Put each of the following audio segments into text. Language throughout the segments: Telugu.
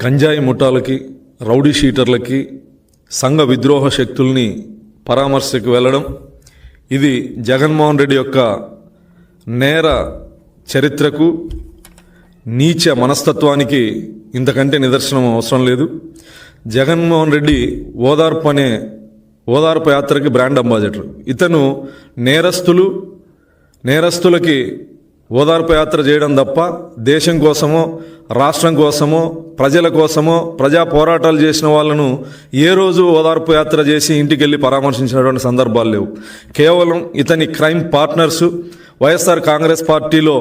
గంజాయి ముఠాలకి, రౌడీ షీటర్లకి, సంఘ విద్రోహ శక్తుల్ని పరామర్శకు వెళ్ళడం ఇది జగన్మోహన్ రెడ్డి యొక్క నేర చరిత్రకు, నీచ మనస్తత్వానికి ఇంతకంటే నిదర్శనం అవసరం లేదు. జగన్మోహన్ రెడ్డి ఓదార్పు యాత్రకి బ్రాండ్ అంబాసిడర్. ఇతను నేరస్తులకి ఓదార్పు యాత్ర చేయడం తప్ప దేశం కోసమో, రాష్ట్రం కోసమో, ప్రజల కోసమో, ప్రజా పోరాటాలు చేసిన వాళ్ళను ఏ రోజు ఓదార్పు యాత్ర చేసి ఇంటికి వెళ్ళి పరామర్శించినటువంటి సందర్భాలు లేవు. కేవలం ఇతని క్రైమ్ పార్ట్నర్సు, వైఎస్ఆర్ కాంగ్రెస్ పార్టీలో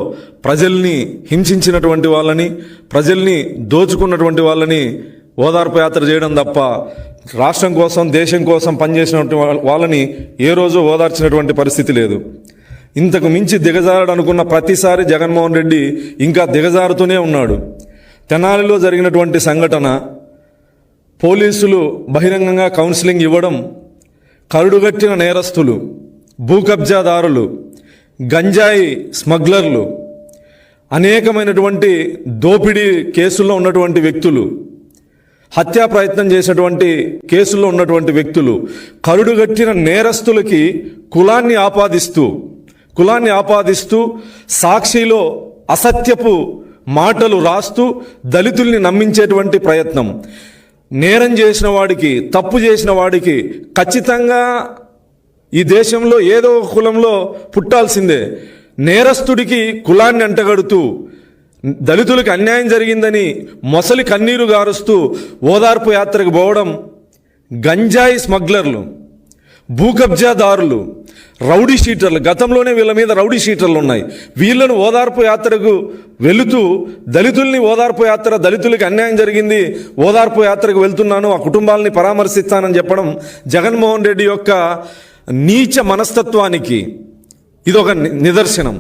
ప్రజల్ని హింసించినటువంటి వాళ్ళని, ప్రజల్ని దోచుకున్నటువంటి వాళ్ళని ఓదార్పు యాత్ర చేయడం తప్ప రాష్ట్రం కోసం, దేశం కోసం పనిచేసినటువంటి వాళ్ళని ఏ రోజు ఓదార్చినటువంటి పరిస్థితి లేదు. ఇంతకు మించి దిగజారడనుకున్న ప్రతిసారి జగన్మోహన్ రెడ్డి ఇంకా దిగజారుతూనే ఉన్నాడు. తెనాలిలో జరిగినటువంటి సంఘటన, పోలీసులు బహిరంగంగా కౌన్సిలింగ్ ఇవ్వడం, కరుడుగట్టిన నేరస్తులు, భూ కబ్జాదారులు, గంజాయి స్మగ్లర్లు, అనేకమైనటువంటి దోపిడీ కేసుల్లో ఉన్నటువంటి వ్యక్తులు, హత్యా ప్రయత్నం చేసినటువంటి కేసుల్లో ఉన్నటువంటి వ్యక్తులు, కరుడుగట్టిన నేరస్తులకి కులాన్ని ఆపాదిస్తూ సాక్షిలో అసత్యపు మాటలు రాస్తూ దళితుల్ని నమ్మించేటువంటి ప్రయత్నం. నేరం చేసిన వాడికి, తప్పు చేసిన వాడికి ఖచ్చితంగా ఈ దేశంలో ఏదో ఒక కులంలో పుట్టాల్సిందే. నేరస్తుడికి కులాన్ని అంటగడుతూ దళితులకు అన్యాయం జరిగిందని మొసలి కన్నీరు గారుస్తూ ఓదార్పు యాత్రకు పోవడం, గంజాయి స్మగ్లర్లు, భూ కబ్జాదారులు, రౌడీ షీటర్లు, గతంలోనే వీళ్ళ మీద రౌడీ షీటర్లు ఉన్నాయి. వీళ్ళను ఓదార్పు యాత్రకు వెళుతూ దళితులకి అన్యాయం జరిగింది, ఓదార్పు యాత్రకు వెళ్తున్నాను, ఆ కుటుంబాలని పరామర్శిస్తానని చెప్పడం జగన్మోహన్ రెడ్డి యొక్క నీచ మనస్తత్వానికి ఇదొక నిదర్శనం.